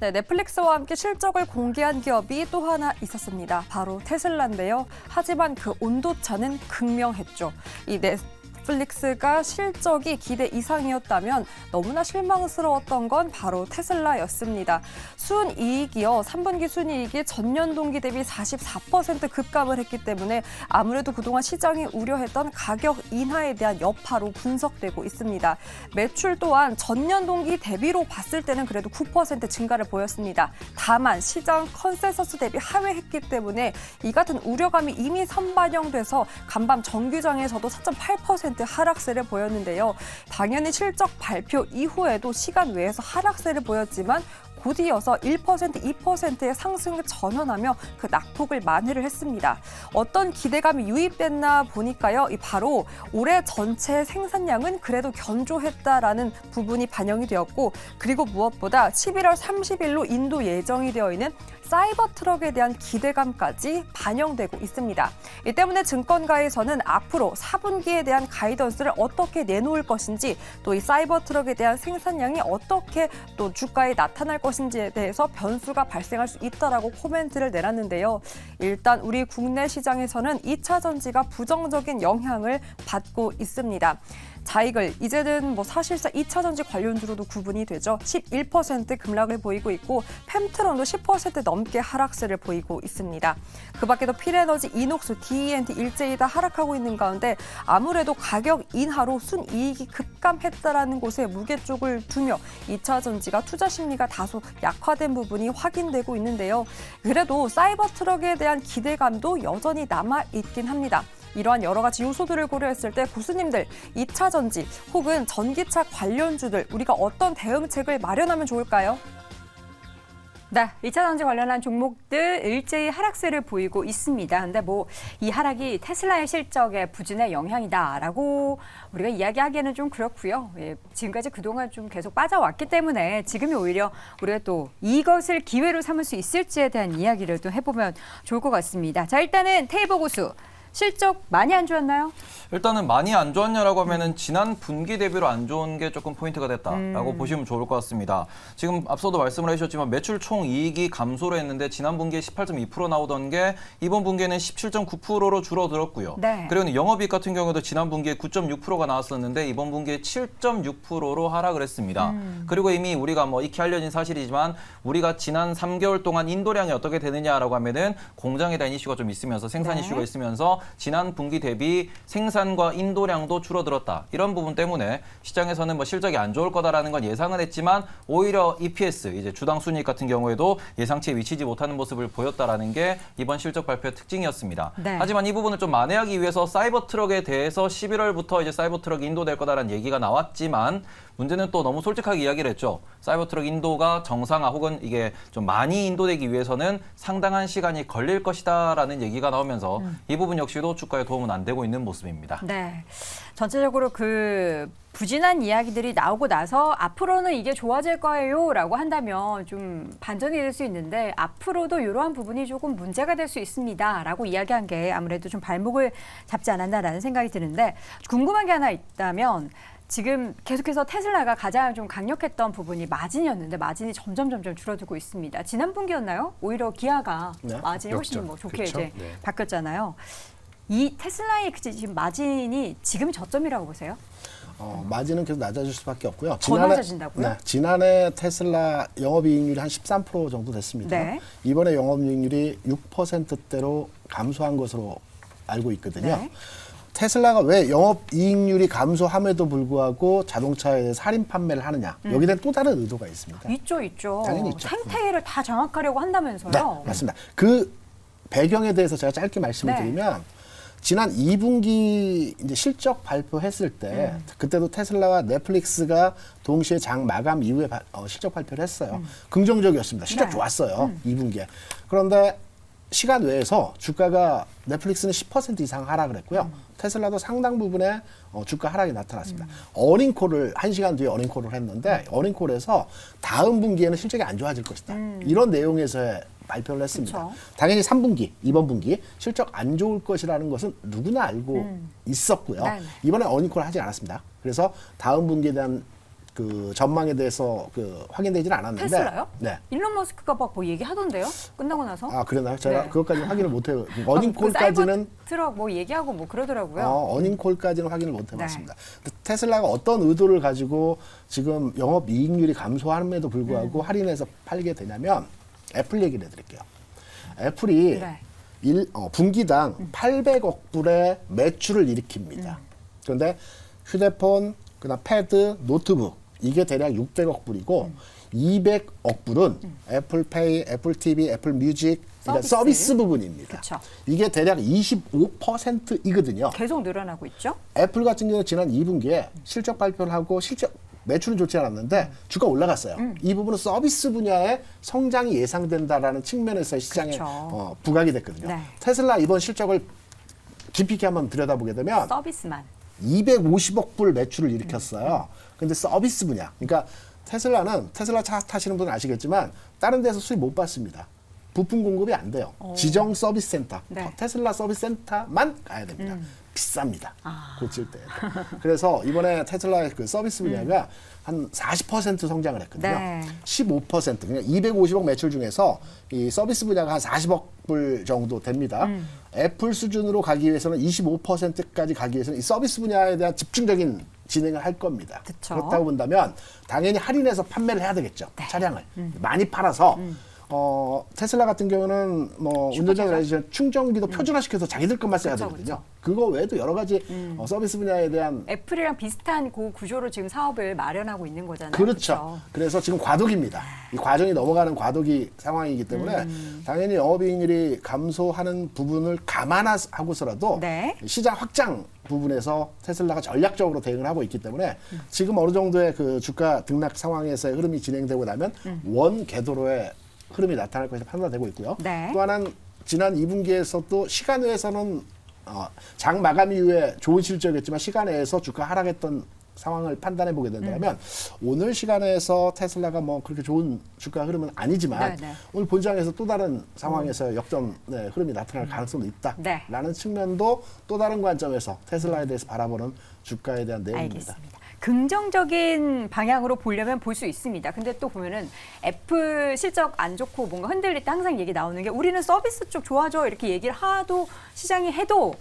네, 넷플릭스와 함께 실적을 공개한 기업이 또 하나 있었습니다. 바로 테슬라인데요. 하지만 그 온도차는 극명했죠. 이 넷플릭스가 실적이 기대 이상이었다면 너무나 실망스러웠던 건 바로 테슬라였습니다. 순이익이요. 3분기 순이익이 전년 동기 대비 44% 급감을 했기 때문에 아무래도 그동안 시장이 우려했던 가격 인하에 대한 여파로 분석되고 있습니다. 매출 또한 전년 동기 대비로 봤을 때는 그래도 9% 증가를 보였습니다. 다만 시장 컨센서스 대비 하회했기 때문에 이 같은 우려감이 이미 선반영돼서 간밤 정규장에서도 4.8% 하락세를 보였는데요. 당연히 실적 발표 이후에도 시간 외에서 하락세를 보였지만 곧이어서 1%, 2%의 상승을 전환하며 그 낙폭을 만회를 했습니다. 어떤 기대감이 유입됐나 보니까요. 바로 올해 전체 생산량은 그래도 견조했다라는 부분이 반영이 되었고 그리고 무엇보다 11월 30일로 인도 예정이 되어 있는 사이버 트럭에 대한 기대감까지 반영되고 있습니다. 이 때문에 증권가에서는 앞으로 4분기에 대한 가이던스를 어떻게 내놓을 것인지 또 이 사이버 트럭에 대한 생산량이 어떻게 또 주가에 나타날 것인지에 대해서 변수가 발생할 수 있다라고 코멘트를 내놨는데요. 일단 우리 국내 시장에서는 2차 전지가 부정적인 영향을 받고 있습니다. 자이글, 이제는 사실상 2차 전지 관련주로도 구분이 되죠. 11% 급락을 보이고 있고 펜트론도 10% 넘게 하락세를 보이고 있습니다. 그 밖에도 필에너지, 이녹스, DE&T 일제히 다 하락하고 있는 가운데 아무래도 가격 인하로 순이익이 급감했다라는 곳에 무게쪽을 두며 2차 전지가 투자 심리가 다소 약화된 부분이 확인되고 있는데요. 그래도 사이버 트럭에 대한 기대감도 여전히 남아있긴 합니다. 이러한 여러 가지 요소들을 고려했을 때 교수님들 2차 전지 혹은 전기차 관련주들 우리가 어떤 대응책을 마련하면 좋을까요? 네, 2차 전지 관련한 종목들 일제히 하락세를 보이고 있습니다. 근데 이 하락이 테슬라의 실적에 부진의 영향이다라고 우리가 이야기하기에는 좀 그렇고요. 예, 지금까지 그동안 좀 계속 빠져왔기 때문에 지금이 오히려 우리가 또 이것을 기회로 삼을 수 있을지에 대한 이야기를 또 해보면 좋을 것 같습니다. 자, 일단은 테이버 고수. 실적 많이 안 좋았나요? 일단은 많이 안 좋았냐라고 하면은 지난 분기 대비로 안 좋은 게 조금 포인트가 됐다라고 보시면 좋을 것 같습니다. 지금 앞서도 말씀을 해주셨지만 매출 총 이익이 감소를 했는데 지난 분기에 18.2% 나오던 게 이번 분기에는 17.9%로 줄어들었고요. 네. 그리고 영업이익 같은 경우도 지난 분기에 9.6%가 나왔었는데 이번 분기에 7.6%로 하락을 했습니다. 그리고 이미 우리가 익히 알려진 사실이지만 우리가 지난 3개월 동안 인도량이 어떻게 되느냐라고 하면은 공장에 대한 이슈가 좀 있으면서 생산 네. 이슈가 있으면서 지난 분기 대비 생산과 인도량도 줄어들었다. 이런 부분 때문에 시장에서는 실적이 안 좋을 거다라는 건 예상은 했지만 오히려 EPS, 이제 주당 순이익 같은 경우에도 예상치에 미치지 못하는 모습을 보였다라는 게 이번 실적 발표의 특징이었습니다. 네. 하지만 이 부분을 좀 만회하기 위해서 사이버 트럭에 대해서 11월부터 이제 사이버 트럭이 인도될 거다라는 얘기가 나왔지만 문제는 또 너무 솔직하게 이야기를 했죠. 사이버 트럭 인도가 정상화 혹은 이게 좀 많이 인도되기 위해서는 상당한 시간이 걸릴 것이다라는 얘기가 나오면서 이 부분 역시도 주가에 도움은 안 되고 있는 모습입니다. 네. 전체적으로 그 부진한 이야기들이 나오고 나서 앞으로는 이게 좋아질 거예요라고 한다면 좀 반전이 될 수 있는데 앞으로도 이러한 부분이 조금 문제가 될 수 있습니다라고 이야기한 게 아무래도 좀 발목을 잡지 않았나라는 생각이 드는데 궁금한 게 하나 있다면 지금 계속해서 테슬라가 가장 좀 강력했던 부분이 마진이었는데 마진이 점점 줄어들고 있습니다. 지난 분기였나요? 오히려 기아가 네, 마진이 훨씬 좋게 그렇죠. 이제 네. 바뀌었잖아요. 이 테슬라의 지금 마진이 지금 저점이라고 보세요? 마진은 계속 낮아질 수밖에 없고요. 더 낮아진다고요? 네, 지난해 테슬라 영업이익률이 한 13% 정도 됐습니다. 네. 이번에 영업이익률이 6%대로 감소한 것으로 알고 있거든요. 네. 테슬라가 왜 영업이익률이 감소함에도 불구하고 자동차에 대해서 할인 판매를 하느냐. 여기에 대한 또 다른 의도가 있습니다. 있죠. 당연히 있죠. 생태계를 다 장악하려고 한다면서요? 네, 맞습니다. 그 배경에 대해서 제가 짧게 말씀을 네. 드리면 지난 2분기 이제 실적 발표했을 때 그때도 테슬라와 넷플릭스가 동시에 장 마감 이후에 실적 발표를 했어요. 긍정적이었습니다. 실적 네. 좋았어요. 2분기에. 그런데 시간 외에서 주가가 넷플릭스는 10% 이상 하락을 했고요. 테슬라도 상당 부분의 주가 하락이 나타났습니다. 어닝콜을 1시간 뒤에 어닝콜을 했는데 어닝콜에서 다음 분기에는 실적이 안 좋아질 것이다. 이런 내용에서의 발표를 했습니다. 그쵸. 당연히 3분기, 이번 분기 실적 안 좋을 것이라는 것은 누구나 알고 있었고요. 네네. 이번에 어닝콜을 하지 않았습니다. 그래서 다음 분기에 대한 그 전망에 대해서 그 확인되지는 않았는데. 테슬라요? 네. 일론 머스크가 막 뭐 얘기하던데요? 끝나고 나서? 아 그러나요? 제가 네. 그것까지 확인을 못해요. 그 어닝콜까지는 트럭 뭐 얘기하고 뭐 그러더라고요. 어닝콜까지는 확인을 못 네. 해봤습니다. 테슬라가 어떤 의도를 가지고 지금 영업이익률이 감소함에도 불구하고 할인해서 팔게 되냐면 애플 얘기를 해드릴게요. 애플이 네. 분기당 800억 불의 매출을 일으킵니다. 그런데 휴대폰, 그다음 패드, 노트북 이게 대략 600억 불이고 200억 불은 애플페이, 애플 TV, 애플 뮤직 그러니까 서비스 부분입니다. 그쵸. 이게 대략 25%이거든요. 계속 늘어나고 있죠? 애플 같은 경우는 지난 2분기에 실적 발표를 하고 매출은 좋지 않았는데 주가 올라갔어요. 이 부분은 서비스 분야의 성장이 예상된다라는 측면에서 시장에 그렇죠. 부각이 됐거든요. 네. 테슬라 이번 실적을 깊이 있게 한번 들여다보게 되면 서비스만. 250억 불 매출을 일으켰어요. 근데 서비스 분야. 그러니까 테슬라 차 타시는 분은 아시겠지만 다른 데서 수입 못 받습니다. 부품 공급이 안 돼요. 지정 서비스 센터, 네. 테슬라 서비스 센터만 가야 됩니다. 비쌉니다. 아. 고칠 때. 그래서 이번에 테슬라의 그 서비스 분야가 한 40% 성장을 했거든요. 네. 15%. 그러니까 250억 매출 중에서 이 서비스 분야가 한 40억 불 정도 됩니다. 애플 수준으로 가기 위해서는 25%까지 가기 위해서는 이 서비스 분야에 대한 집중적인 진행을 할 겁니다. 그쵸. 그렇다고 본다면 당연히 할인해서 판매를 해야 되겠죠. 차량을 많이 팔아서 테슬라 같은 경우는 뭐 운전자들 알지만 충전기도 표준화시켜서 자기들 것만 써야 그쵸, 되거든요. 그거 외에도 여러 가지 서비스 분야에 대한 애플이랑 비슷한 그 구조로 지금 사업을 마련하고 있는 거잖아요. 그렇죠. 그래서 지금 과도기입니다. 이 과정이 넘어가는 과도기 상황이기 때문에 당연히 영업이익률이 감소하는 부분을 감안하고서라도 네. 시장 확장 부분에서 테슬라가 전략적으로 대응을 하고 있기 때문에 지금 어느 정도의 그 주가 등락 상황에서의 흐름이 진행되고 나면 원 궤도로의 흐름이 나타날 것이 판단되고 있고요. 네. 또 하나는 지난 2분기에서도 시간외에서는 장 마감 이후에 좋은 실적이었지만 시간외에서 주가 하락했던 상황을 판단해 보게 된다면 오늘 시간에서 테슬라가 뭐 그렇게 좋은 주가 흐름은 아니지만 네, 네. 오늘 본장에서 또 다른 상황에서 역전 흐름이 나타날 가능성도 네. 있다라는 측면도 또 다른 관점에서 테슬라에 대해서 바라보는 주가에 대한 내용입니다. 알겠습니다. 긍정적인 방향으로 보려면 볼 수 있습니다. 근데 또 보면은 애플 실적 안 좋고 뭔가 흔들릴 때 항상 얘기 나오는 게 우리는 서비스 쪽 좋아져 이렇게 얘기를 하도 시장이 해도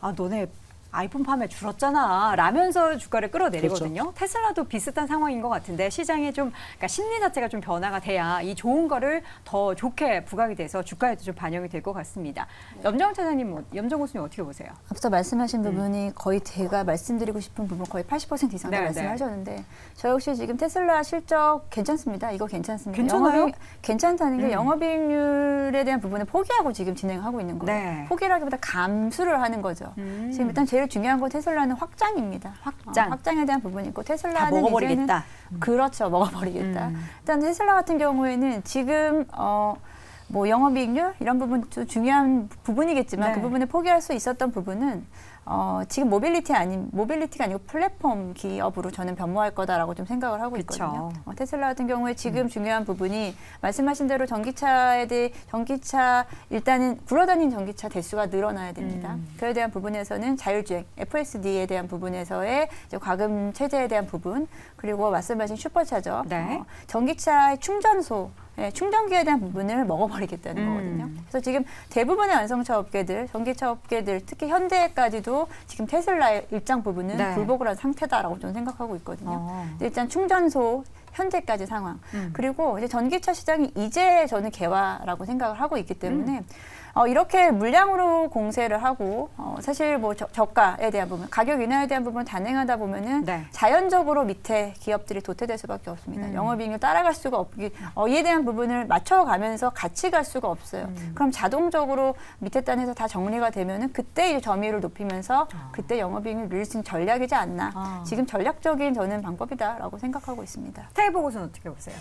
아 너네 아이폰 판매 줄었잖아 라면서 주가를 끌어내리거든요. 그렇죠. 테슬라도 비슷한 상황인 것 같은데 시장에 좀 그러니까 심리 자체가 좀 변화가 돼야 이 좋은 거를 더 좋게 부각이 돼서 주가에도 좀 반영이 될 것 같습니다. 염정 차장님, 염정 교수님 어떻게 보세요? 앞서 말씀하신 부분이 거의 제가 말씀드리고 싶은 부분 거의 80% 이상 다 네, 말씀하셨는데 저 역시 지금 테슬라 실적 괜찮습니다. 이거 괜찮습니다. 괜찮아요? 괜찮다는 게 영업이익률에 대한 부분을 포기하고 지금 진행하고 있는 거예요. 네. 포기라기보다 감수를 하는 거죠. 지금 일단 제일 중요한 건 테슬라는 확장입니다. 확장. 확장에 대한 부분이 있고 다 테슬라는 먹어버리겠다. 이제는 그렇죠. 먹어버리겠다. 일단 테슬라 같은 경우에는 지금 뭐 영업이익률 이런 부분도 중요한 부분이겠지만 네. 그 부분을 포기할 수 있었던 부분은 지금 모빌리티가 아니고 플랫폼 기업으로 저는 변모할 거다라고 좀 생각을 하고 그쵸. 있거든요. 테슬라 같은 경우에 지금 중요한 부분이 말씀하신 대로 전기차 일단은 굴러다니는 전기차 대수가 늘어나야 됩니다. 그에 대한 부분에서는 자율주행, FSD에 대한 부분에서의 이제 과금 체제에 대한 부분 그리고 말씀하신 슈퍼차저, 네. 전기차의 충전소 충전기에 대한 부분을 먹어버리겠다는 거거든요. 그래서 지금 대부분의 완성차 업계들, 전기차 업계들, 특히 현대까지도 지금 테슬라의 일정 부분은 네. 굴복을 한 상태다라고 저는 생각하고 있거든요. 일단 충전소 현재까지 상황. 그리고 이제 전기차 시장이 이제 저는 개화라고 생각을 하고 있기 때문에 이렇게 물량으로 공세를 하고 사실 뭐 저가에 대한 부분, 가격 인하에 대한 부분을 단행하다 보면은 네. 자연적으로 밑에 기업들이 도태될 수밖에 없습니다. 영업이익률 따라갈 수가 없기, 이에 대한 부분을 맞춰가면서 같이 갈 수가 없어요. 그럼 자동적으로 밑에 단에서 다 정리가 되면은 그때 이제 점유율을 높이면서 그때 영업이익률 늘릴 수 있는 전략이지 않나. 지금 전략적인 저는 방법이다라고 생각하고 있습니다. 스테이브 교수는 어떻게 보세요?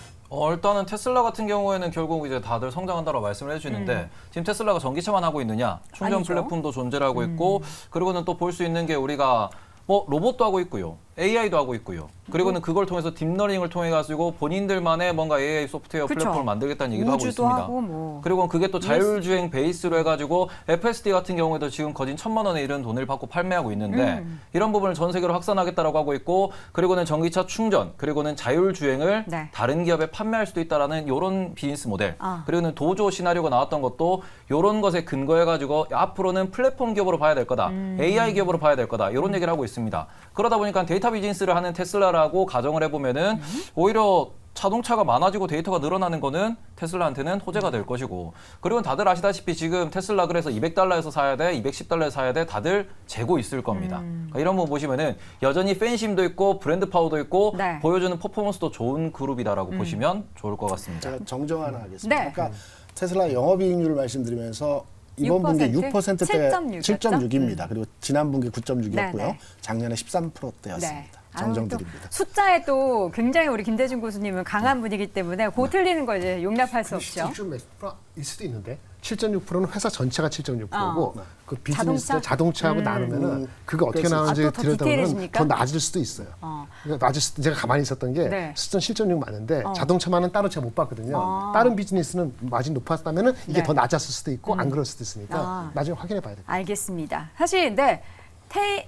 일단은 테슬라 같은 경우에는 결국 이제 다들 성장한다고 말씀을 해주시는데 지금 테슬라가 전기차만 하고 있느냐? 충전 아니죠. 플랫폼도 존재를 하고 있고 그리고는 또 볼 수 있는 게 우리가 뭐 로봇도 하고 있고요. AI도 하고 있고요. 그리고는 그걸 통해서 딥러닝을 통해 가지고 본인들만의 뭔가 AI 소프트웨어 그쵸. 플랫폼을 만들겠다는 얘기도 하고 우주도 있습니다. 하고 뭐. 그리고 그게 또 자율주행 베이스로 해가지고 FSD 같은 경우에도 지금 거진 1,000만 원에 이른 돈을 받고 판매하고 있는데 이런 부분을 전 세계로 확산하겠다라고 하고 있고 그리고는 전기차 충전 그리고는 자율주행을 네. 다른 기업에 판매할 수도 있다라는 이런 비즈니스 모델 아. 그리고는 도조 시나리오가 나왔던 것도 이런 것에 근거해가지고 앞으로는 플랫폼 기업으로 봐야 될 거다. AI 기업으로 봐야 될 거다. 이런 얘기를 하고 있습니다. 그러다 보니까 데이터 비즈니스를 하는 테슬라라고 가정을 해보면은 오히려 자동차가 많아지고 데이터가 늘어나는 거는 테슬라한테는 호재가 될 것이고 그리고 다들 아시다시피 지금 테슬라 그래서 $200에서 사야 돼, $210에서 사야 돼 다들 재고 있을 겁니다. 그러니까 이런 거 보시면은 여전히 팬심도 있고 브랜드 파워도 있고 네. 보여주는 퍼포먼스도 좋은 그룹이다라고 보시면 좋을 것 같습니다. 제가 정정 하나 하겠습니다. 네. 그러니까 테슬라 영업이익률을 말씀드리면서 이번 분기 6%대 7.6 였죠? 7.6입니다. 그리고 지난 분기 9.6이었고요. 네, 네. 작년에 13%대였습니다. 정정드립니다. 아유, 또 숫자에 또 굉장히 우리 김대중 교수님은 강한 분이기 때문에 고 틀리는 거 이제 용납할 수 없죠. 좀 일 수도 있는데 7.6%는 회사 전체가 7.6%고 그 비즈니스 자동차? 자동차하고 나누면은 그게 어떻게 그래서- 나오는지 아, 또 더 들여다보면 디테일해집니까? 더 낮을 수도 있어요. 그러니까 낮을 수도 제가 가만히 있었던 게 네. 수준 7.6 맞는데 자동차만은 따로 제가 못 봤거든요. 다른 비즈니스는 마진 높았다면은 이게 네. 더 낮았을 수도 있고 안 그럴 수도 있으니까 아. 나중에 확인해 봐야 돼요. 알겠습니다. 사실 근데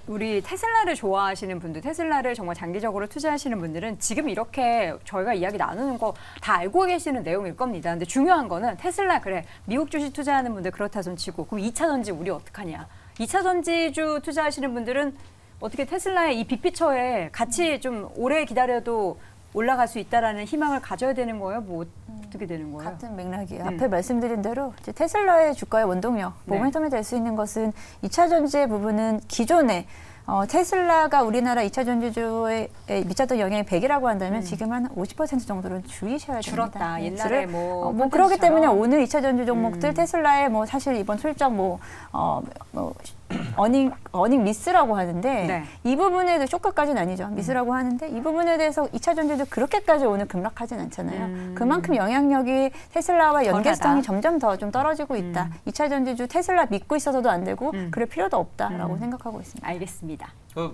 우리 테슬라를 좋아하시는 분들, 테슬라를 정말 장기적으로 투자하시는 분들은 지금 이렇게 저희가 이야기 나누는 거 다 알고 계시는 내용일 겁니다. 근데 중요한 거는 테슬라 그래 미국 주식 투자하는 분들 그렇다 손 치고 그럼 2차 전지 우리 어떡하냐. 2차 전지주 투자하시는 분들은 어떻게 테슬라의 이 빅피처에 같이 좀 오래 기다려도 올라갈 수 있다라는 희망을 가져야 되는 거예요? 뭐 어떻게 되는 거예요? 같은 맥락이에요. 앞에 말씀드린 대로 이제 테슬라의 주가의 원동력, 네. 모멘텀이 될 수 있는 것은 2차 전지의 부분은 기존에 테슬라가 우리나라 2차 전지주에 미쳤던 영향이 100이라고 한다면 지금 한 50% 정도는 줄이셔야 됩니다. 줄었다. 옛날에 뭐 그렇기 때문에 콘텐츠처럼. 오늘 2차 전지 종목들 테슬라의 뭐 사실 이번 실적 어닝 미스라고 하는데 네. 이 부분에 대해서 쇼크까지는 아니죠. 미스라고 하는데 이 부분에 대해서 2차 전지도 그렇게까지 오늘 급락하진 않잖아요. 그만큼 영향력이 테슬라와 연계성이 덜하다. 점점 더 좀 떨어지고 있다. 2차 전지주 테슬라 믿고 있어서도 안 되고 그럴 필요도 없다라고 생각하고 있습니다. 알겠습니다.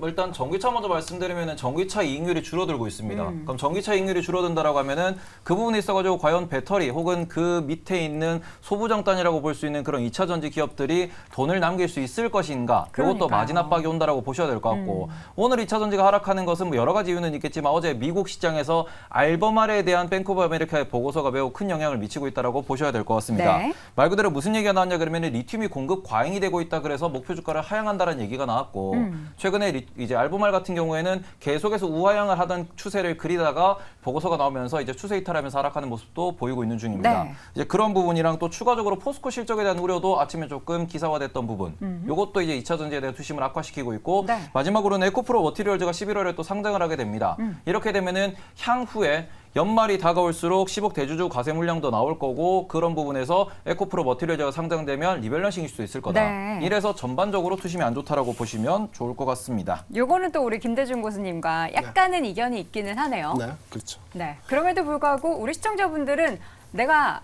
일단 전기차 먼저 말씀드리면은 전기차 이익률이 줄어들고 있습니다. 그럼 전기차 이익률이 줄어든다라고 하면은 그 부분에 있어가지고 과연 배터리 혹은 그 밑에 있는 소부장단이라고 볼 수 있는 그런 2차 전지 기업들이 돈을 남길 수 있을 것인가? 이것도 그러니까요. 마진 압박이 온다라고 보셔야 될 것 같고 오늘 2차 전지가 하락하는 것은 뭐 여러 가지 이유는 있겠지만 어제 미국 시장에서 알버말에 대한 뱅크 오브 아메리카의 보고서가 매우 큰 영향을 미치고 있다라고 보셔야 될 것 같습니다. 네. 말 그대로 무슨 얘기가 나왔냐 그러면 리튬이 공급 과잉이 되고 있다 그래서 목표 주가를 하향한다는 얘기가 나왔고 최근에 이제 알보말 같은 경우에는 계속해서 우하향을 하던 추세를 그리다가 보고서가 나오면서 이제 추세 이탈하면서 하락하는 모습도 보이고 있는 중입니다. 네. 이제 그런 부분이랑 또 추가적으로 포스코 실적에 대한 우려도 아침에 조금 기사화됐던 부분. 이것도 이제 2차 전지에 대한 투심을 악화시키고 있고 네. 마지막으로는 에코프로 머티리얼즈가 11월에 또 상장을 하게 됩니다. 이렇게 되면은 향후에 연말이 다가올수록 10억 대주주 과세 물량도 나올 거고 그런 부분에서 에코프로 머티리얼즈가 상장되면 리밸런싱일 수도 있을 거다. 네. 이래서 전반적으로 투심이 안 좋다라고 보시면 좋을 것 같습니다. 요거는 또 우리 김대중 교수님과 약간은 이견이 있기는 하네요. 네, 그렇죠. 네. 그럼에도 불구하고 우리 시청자분들은 내가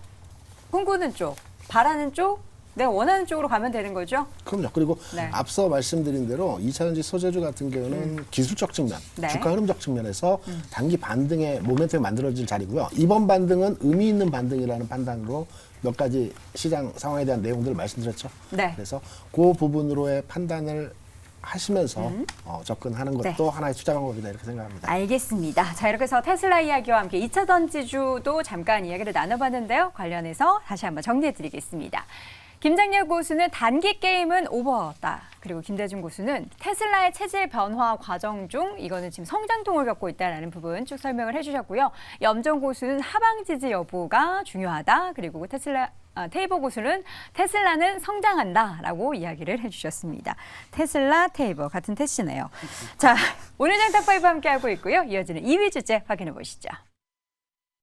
꿈꾸는 쪽, 바라는 쪽, 내가 원하는 쪽으로 가면 되는 거죠? 그럼요. 그리고 네. 앞서 말씀드린 대로 2차전지 소재주 같은 경우는 기술적 측면, 네. 주가 흐름적 측면에서 단기 반등의 모멘텀이 만들어질 자리고요. 이번 반등은 의미 있는 반등이라는 판단으로 몇 가지 시장 상황에 대한 내용들을 말씀드렸죠. 네. 그래서 그 부분으로의 판단을 하시면서 접근하는 것도 네. 하나의 투자 방법이다 이렇게 생각합니다. 알겠습니다. 자, 이렇게 해서 테슬라 이야기와 함께 2차 전지주도 잠깐 이야기를 나눠봤는데요. 관련해서 다시 한번 정리해드리겠습니다. 김장렬 고수는 단기 게임은 오버다. 그리고 김대중 고수는 테슬라의 체질 변화 과정 중 이거는 지금 성장통을 겪고 있다는 부분 쭉 설명을 해주셨고요. 염정 고수는 하방 지지 여부가 중요하다. 그리고 테이버 고수는 테슬라는 성장한다라고 이야기를 해주셨습니다. 테슬라, 테이버 같은 테시네요. 자, 오늘 장탑5 함께하고 있고요. 이어지는 2위 주제 확인해 보시죠.